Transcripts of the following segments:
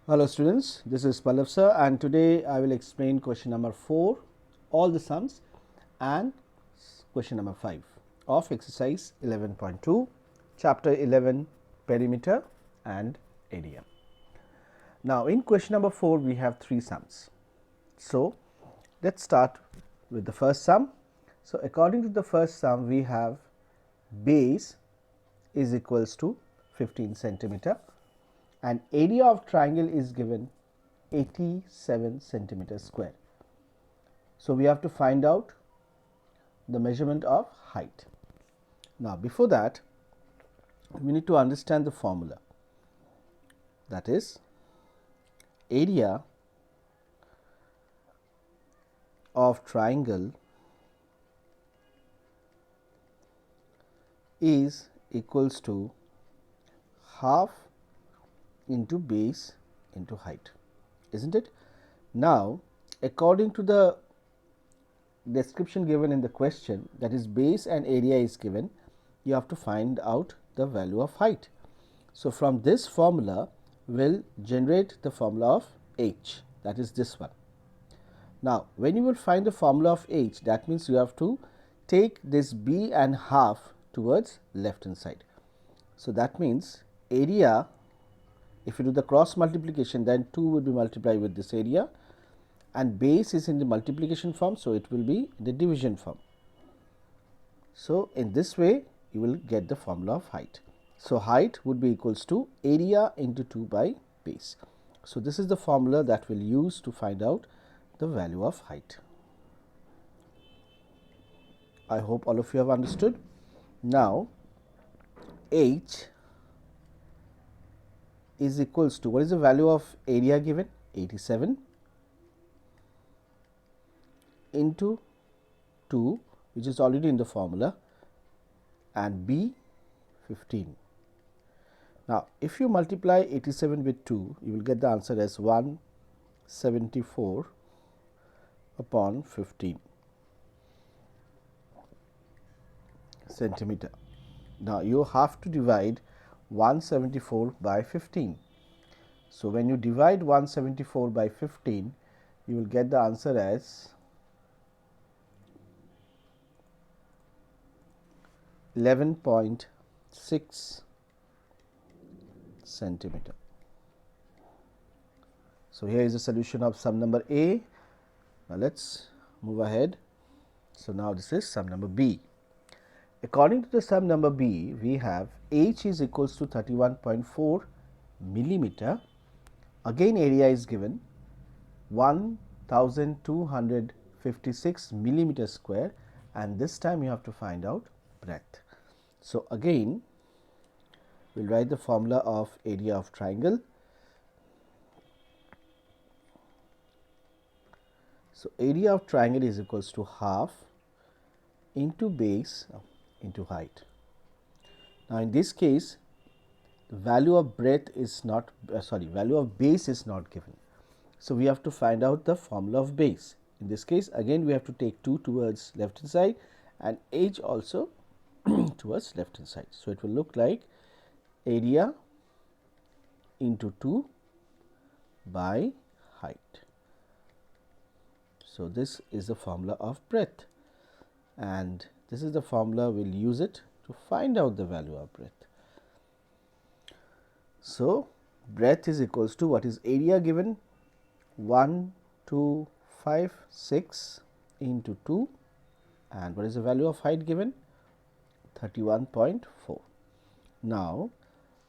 Hello students, this is Pallav sir and today I will explain question number 4, all the sums, and question number 5 of exercise 11.2, chapter 11, perimeter and area. Now in question number 4 we have 3 sums. So let's start with the first sum. So according to the first sum we have base is equals to 15 centimeter and area of triangle is given 87 centimeter square. So we have to find out the measurement of height. Now before that we need to understand the formula, that is area of triangle is equals to half into base into height, isn't it? Now according to the description given in the question, that is base and area is given, you have to find out the value of height. So from this formula will generate the formula of h, that is this one. Now when you will find the formula of h, that means you have to take this b and half towards left hand side. So that means area, if you do the cross multiplication, then 2 will be multiplied with this area, and base is in the multiplication form, so it will be the division form. So in this way you will get the formula of height. So height would be equals to area into 2 by base. So this is the formula that we'll use to find out the value of height. I hope all of you have understood. Now h is equals to, what is the value of area given? 87 into 2, which is already in the formula, and b 15. Now if you multiply 87 with 2, you will get the answer as 174 upon 15 centimeter. Now you have to divide 174 by 15. So when you divide 174 by 15, you will get the answer as 11.6 centimeter. So here is the solution of sum number A. Now let's move ahead. So now this is sum number B. According to the sum number B, we have h is equals to 31.4 millimeter. Again area is given 1256 millimeter square, and this time you have to find out breadth. So again we will write the formula of area of triangle. So area of triangle is equals to half into base into height. Now in this case the value of breadth is not value of base is not given. So we have to find out the formula of base. In this case again we have to take 2 towards left hand side and h also towards left hand side. So it will look like area into 2 by height. So this is the formula of breadth, and this is the formula we will use it to find out the value of breadth. So breadth is equals to, what is area given? 1256 into 2, and what is the value of height given? 31.4. Now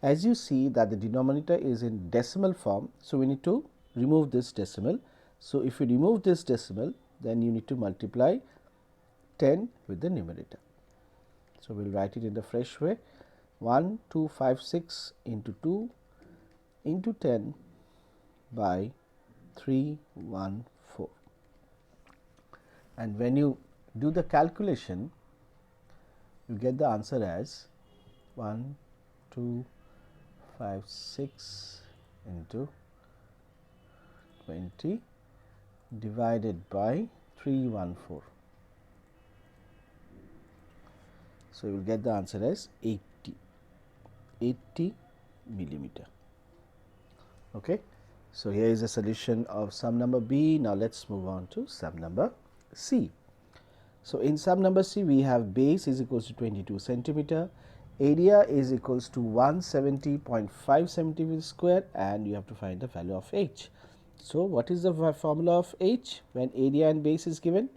as you see that the denominator is in decimal form, so we need to remove this decimal. So if you remove this decimal, then you need to multiply 10 with the numerator. So we will write it in the fresh way, 1256 into 2 into 10 by 314, and when you do the calculation you get the answer as 1256 into 20 divided by 314. So you will get the answer as 80 millimeter. Okay. So here is a solution of sum number B. Now let's move on to sum number C. So in sum number C, we have base is equals to 22 centimeter, area is equals to 170.5 centimeter square, and you have to find the value of H. So what is the formula of H when area and base is given?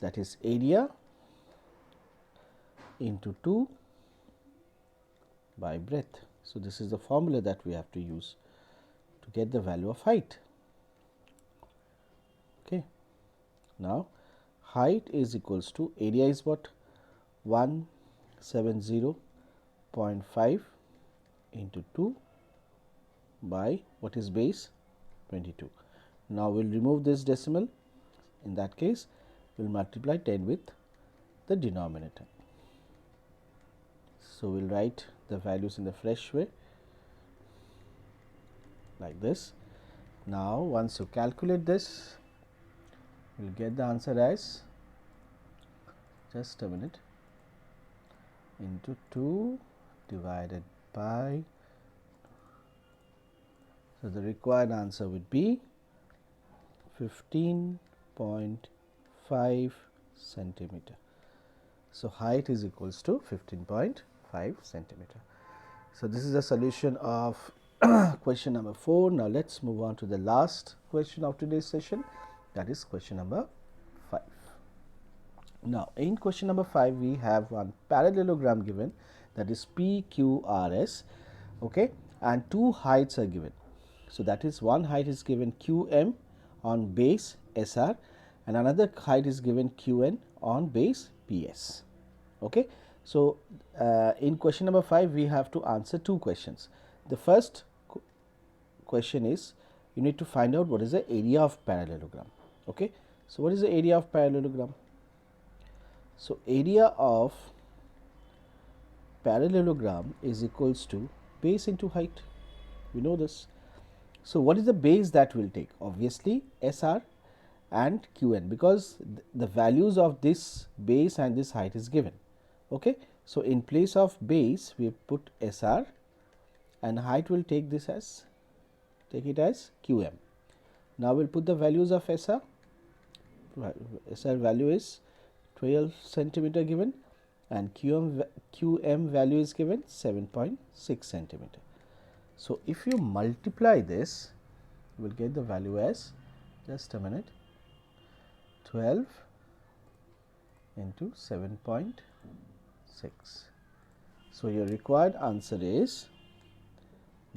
That is area into 2 by breadth. So this is the formula that we have to use to get the value of height. Okay. Now height is equals to, area is what? 170.5 into 2 by what is base? 22. Now we will remove this decimal. In that case, we will multiply 10 with the denominator. So we will write the values in the fresh way like this. Now once you calculate this, you will get the answer as, just a minute, into 2 divided by, so the required answer would be 15.5 centimeter. So height is equals to 15.5 centimeter. So this is a solution of question number 4. Now let's move on to the last question of today's session, that is question number 5. Now in question number 5, we have one parallelogram given, that is PQRS, okay, and two heights are given. So that is, one height is given QM on base SR, and another height is given QN on base PS. Okay. So in question number 5, we have to answer two questions. The first question is, you need to find out what is the area of parallelogram. Okay. So what is the area of parallelogram? So area of parallelogram is equals to base into height. We know this. So what is the base that will take? Obviously SR and QN, because the values of this base and this height is given. Okay. So in place of base, we put SR, and height will take this as, take it as QM. Now we'll put the values of SR. SR value is 12 centimeter given, and QM value is given 7.6 centimeter. So if you multiply this, you will get the value as, just a minute, 12 into 7.6. So your required answer is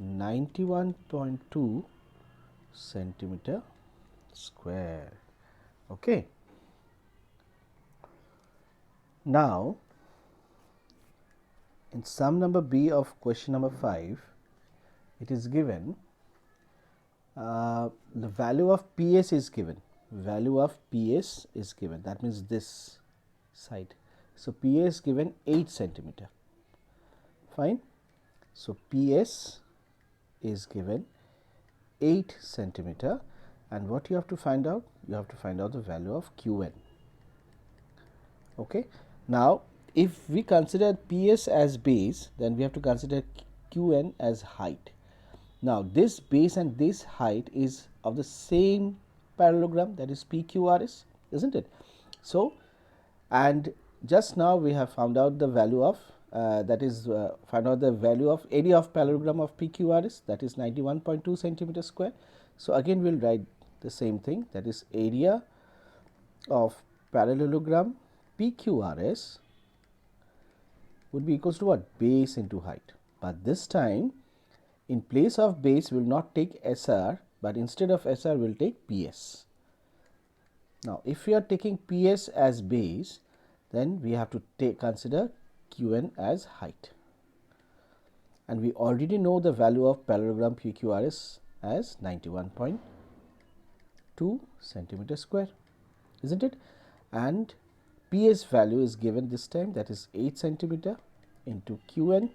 91.2 centimeter square. Okay. Now in sum number B of question number 5, it is given, the value of PS is given. Value of PS is given, that means this side. So PS is given 8 centimeter. Fine. So PS is given 8 centimeter, and what you have to find out? You have to find out the value of QN. Okay. Now if we consider PS as base, then we have to consider QN as height. Now this base and this height is of the same parallelogram, that is PQRS, isn't it? So, and just now we have found out the value of find out the value of area of parallelogram of PQRS, that is 91.2 centimeter square. So again we will write the same thing, that is area of parallelogram PQRS would be equals to what? Base into height. But this time, in place of base, we will not take SR, but instead of SR we will take PS. Now if we are taking PS as base, then we have to consider QN as height, and we already know the value of parallelogram PQRS as 91.2 centimeter square, isn't it? And PS value is given this time, that is 8 centimeter into QN,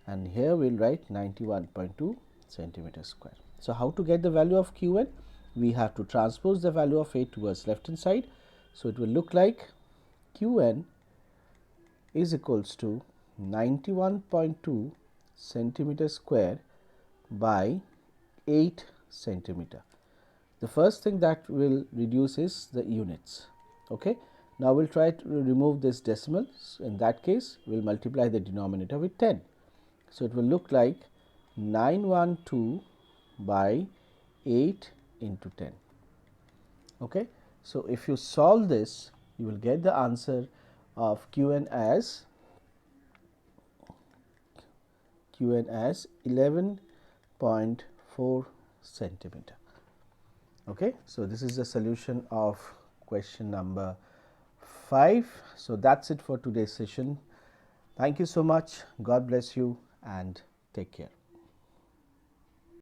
and here we will write 91.2 centimeter square. So how to get the value of QN? We have to transpose the value of 8 towards left hand side. So it will look like QN is equals to 91.2 centimeter square by 8 centimeter. The first thing that will reduce is the units. Okay. Now, we will try to remove this decimal. In that case, we will multiply the denominator with 10. So, it will look like 912 by 8 into 10. Okay. So, if you solve this, you will get the answer of Qn as 11.4 centimeter. Okay. So, this is the solution of question number 5. So, that is it for today's session. Thank you so much. God bless you and take care.